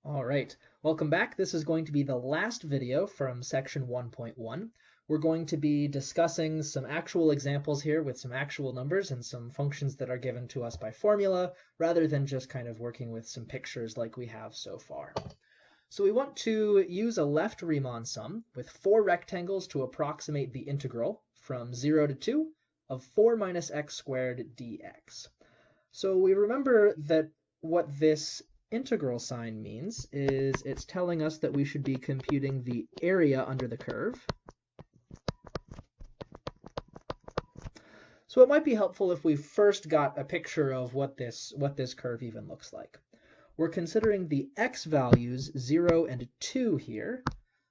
All right, welcome back. This is going to be the last video from section 1.1. We're going to be discussing some actual examples here with some actual numbers and some functions that are given to us by formula, rather than just kind of working with some pictures like we have so far. So we want to use a left Riemann sum with 4 rectangles to approximate the integral from 0 to 2 of 4 minus x squared dx. So we remember that what this integral sign means is it's telling us that we should be computing the area under the curve. So it might be helpful if we first got a picture of what this curve even looks like. We're considering the x values 0 and 2 here.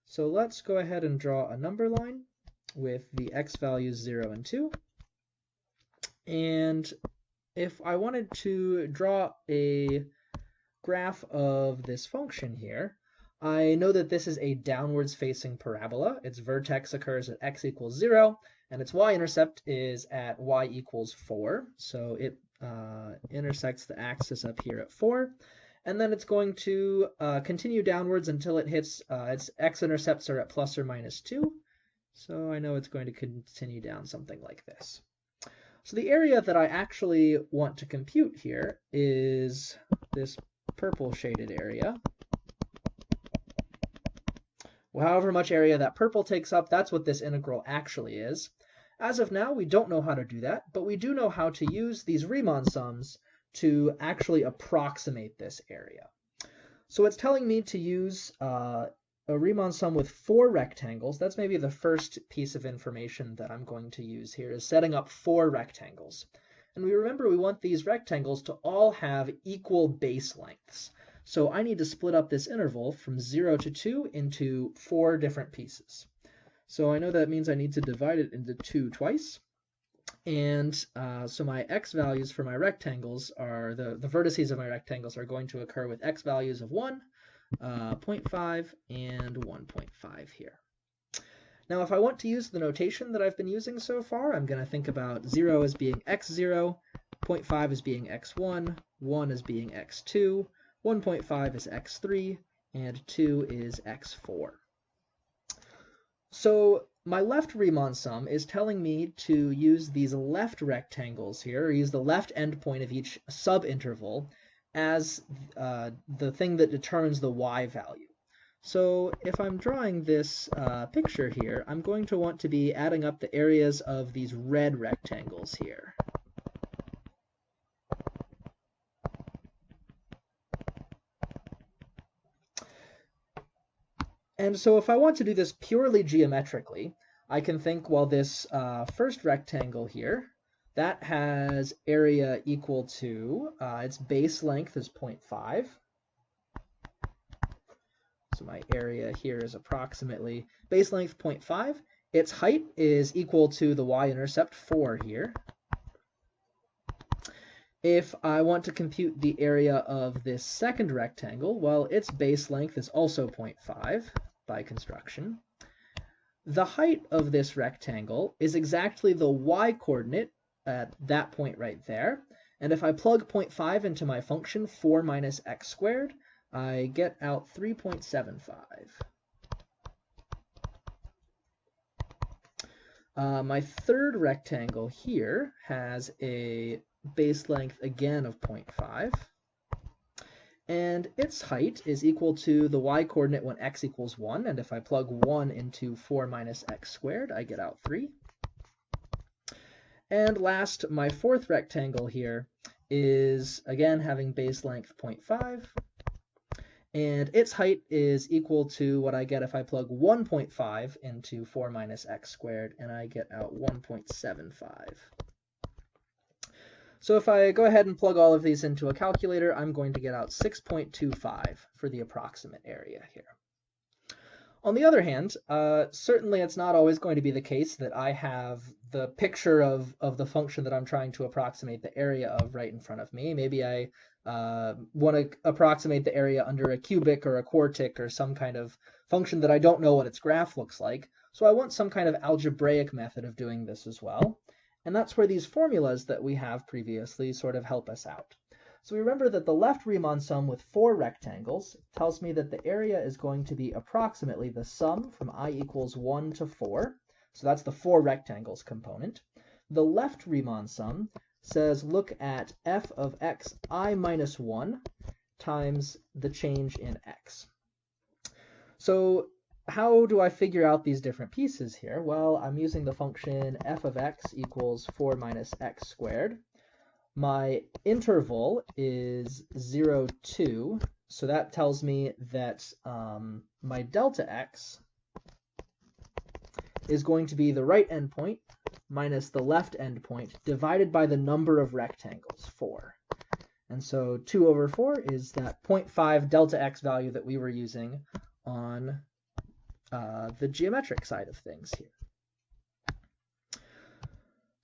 So let's go ahead and draw a number line with the x values 0 and 2. And if I wanted to draw a graph of this function here, I know that this is a downwards facing parabola. Its vertex occurs at x equals 0, and its y-intercept is at y equals 4. So it intersects the axis up here at 4. And then it's going to continue downwards until it hits its x-intercepts are at plus or minus 2. So I know it's going to continue down something like this. So the area that I actually want to compute here is this purple shaded area. Well, however much area that purple takes up, that's what this integral actually is. As of now, we don't know how to do that, but we do know how to use these Riemann sums to actually approximate this area. So it's telling me to use a Riemann sum with 4 rectangles. That's maybe the first piece of information that I'm going to use here, is setting up 4 rectangles. And we remember we want these rectangles to all have equal base lengths. So I need to split up this interval from 0 to 2 into 4 different pieces. So I know that means I need to divide it into 2 twice. And so my x values for my rectangles are, the vertices of my rectangles are going to occur with x values of 1, 0.5, and 1.5 here. Now, if I want to use the notation that I've been using so far, I'm going to think about 0 as being x0, 0.5 as being x1, 1 as being x2, 1.5 is x3, and 2 is x4. So my left Riemann sum is telling me to use these left rectangles here, or use the left endpoint of each subinterval as the thing that determines the y value. So if I'm drawing this picture here, I'm going to want to be adding up the areas of these red rectangles here. And so if I want to do this purely geometrically, I can think, well, this first rectangle here, that has area equal to, its base length is 0.5. So my area here is approximately base length 0.5. Its height is equal to the y-intercept 4 here. If I want to compute the area of this second rectangle, well, its base length is also 0.5 by construction. The height of this rectangle is exactly the y-coordinate at that point right there. And if I plug 0.5 into my function 4 minus x squared, I get out 3.75. My third rectangle here has a base length again of 0.5. And its height is equal to the y-coordinate when x equals 1. And if I plug 1 into 4 minus x squared, I get out 3. And last, my fourth rectangle here is, again, having base length 0.5. And its height is equal to what I get if I plug 1.5 into 4 minus x squared, and I get out 1.75. So if I go ahead and plug all of these into a calculator, I'm going to get out 6.25 for the approximate area here. On the other hand, certainly it's not always going to be the case that I have the picture of the function that I'm trying to approximate the area of right in front of me. Maybe I want to approximate the area under a cubic or a quartic or some kind of function that I don't know what its graph looks like. So I want some kind of algebraic method of doing this as well. And that's where these formulas that we have previously sort of help us out. So we remember that the left Riemann sum with 4 rectangles tells me that the area is going to be approximately the sum from I equals 1 to 4. So that's the 4 rectangles component. The left Riemann sum says look at f of x I minus 1 times the change in x. So how do I figure out these different pieces here? Well, I'm using the function f of x equals 4 minus x squared. My interval is 0, 2, so that tells me that my delta x is going to be the right endpoint minus the left endpoint divided by the number of rectangles, 4. And so 2 over 4 is that 0.5 delta x value that we were using on the geometric side of things here.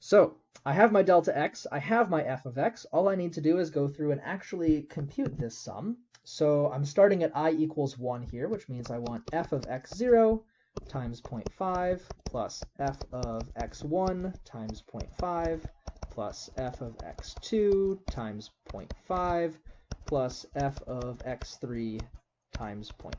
So I have my delta x, I have my f of x. All I need to do is go through and actually compute this sum. So I'm starting at I equals 1 here, which means I want f of x0 times 0.5 plus f of x1 times 0.5 plus f of x2 times 0.5 plus f of x3 times 0.5.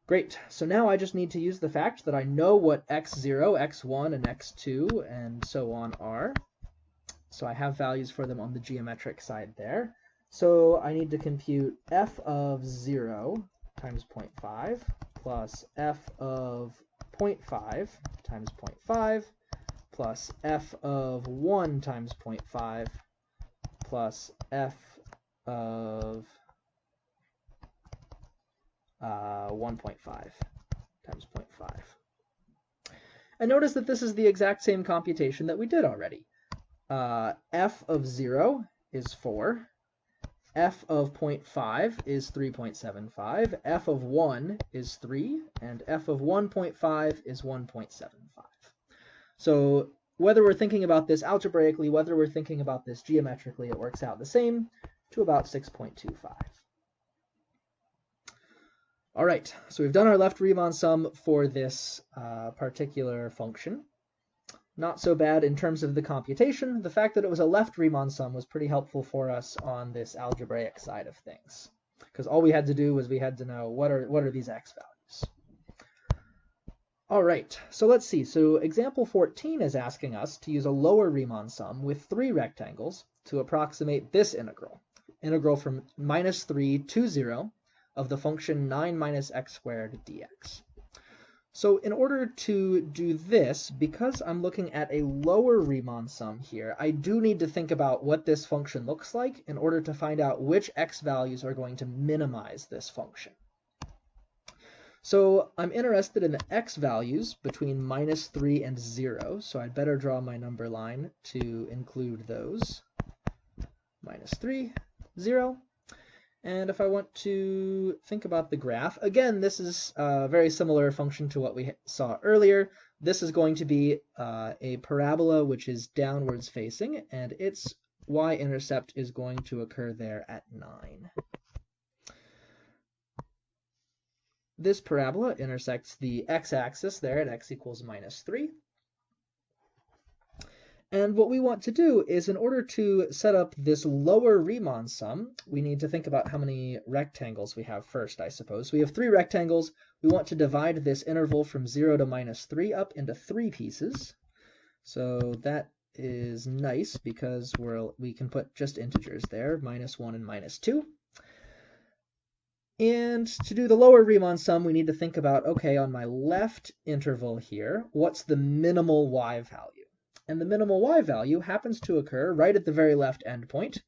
Great, so now I just need to use the fact that I know what x0, x1, and x2, and so on are. So I have values for them on the geometric side there. So I need to compute f of 0 times 0.5 plus f of 0.5 times 0.5 plus f of 1 times 0.5 plus f of 1.5 times 0.5. And notice that this is the exact same computation that we did already. F of 0 is 4, f of 0.5 is 3.75, f of 1 is 3, and f of 1.5 is 1.75. So whether we're thinking about this algebraically, whether we're thinking about this geometrically, it works out the same to about 6.25. All right, so we've done our left Riemann sum for this particular function. Not so bad in terms of the computation. The fact that it was a left Riemann sum was pretty helpful for us on this algebraic side of things, because all we had to do was we had to know what are these x values. All right, so let's see. So example 14 is asking us to use a lower Riemann sum with 3 rectangles to approximate this integral from minus 3 to 0 of the function 9 minus x squared dx. So in order to do this, because I'm looking at a lower Riemann sum here, I do need to think about what this function looks like in order to find out which x values are going to minimize this function. So I'm interested in the x values between minus 3 and 0, so I'd better draw my number line to include those. Minus 3, 0. And if I want to think about the graph, again, this is a very similar function to what we saw earlier. This is going to be a parabola which is downwards facing, and its y-intercept is going to occur there at 9. This parabola intersects the x-axis there at x equals minus 3. And what we want to do is, in order to set up this lower Riemann sum, we need to think about how many rectangles we have first, I suppose. We have 3 rectangles. We want to divide this interval from 0 to minus 3 up into 3 pieces. So that is nice because we can put just integers there, minus 1 and minus 2. And to do the lower Riemann sum, we need to think about, okay, on my left interval here, what's the minimal y value? And the minimal y value happens to occur right at the very left endpoint.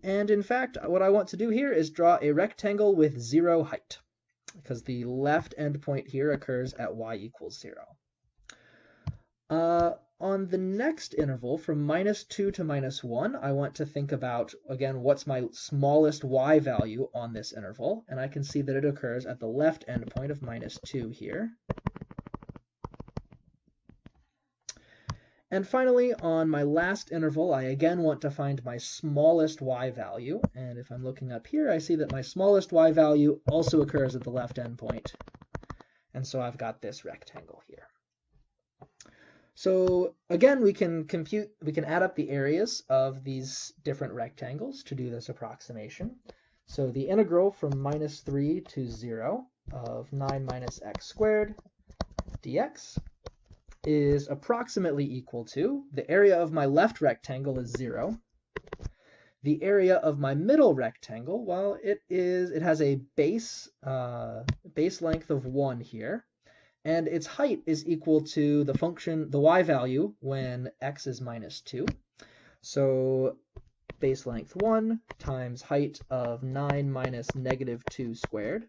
And in fact, what I want to do here is draw a rectangle with 0 height, because the left endpoint here occurs at y equals 0. On the next interval, from minus 2 to minus 1, I want to think about, again, what's my smallest y value on this interval. And I can see that it occurs at the left endpoint of minus 2 here. And finally, on my last interval, I again want to find my smallest y value. And if I'm looking up here, I see that my smallest y value also occurs at the left endpoint. And so I've got this rectangle here. So again, we can add up the areas of these different rectangles to do this approximation. So the integral from -3 to 0 of 9 minus x squared dx is approximately equal to, the area of my left rectangle is 0. The area of my middle rectangle, well, it has a base length of 1 here, and its height is equal to the function, the y value, when x is -2. So base length 1 times height of 9 minus -2 squared.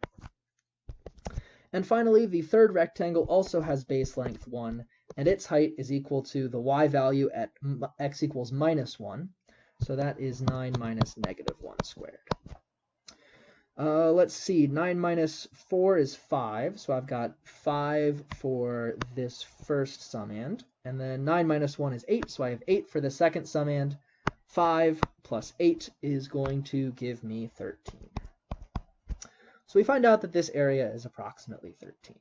And finally, the third rectangle also has base length 1, and its height is equal to the y value at x equals -1. So that is 9 minus -1 squared. Let's see, 9 minus 4 is 5, so I've got 5 for this first summand. And then 9 minus 1 is 8, so I have 8 for the second summand. 5 plus 8 is going to give me 13. So we find out that this area is approximately 13.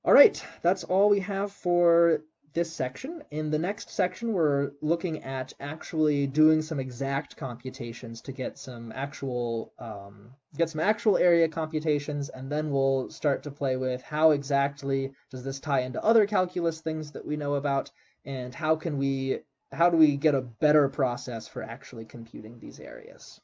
All right, that's all we have for this section. In the next section, we're looking at actually doing some exact computations to get some actual area computations, and then we'll start to play with how exactly does this tie into other calculus things that we know about, and how do we get a better process for actually computing these areas.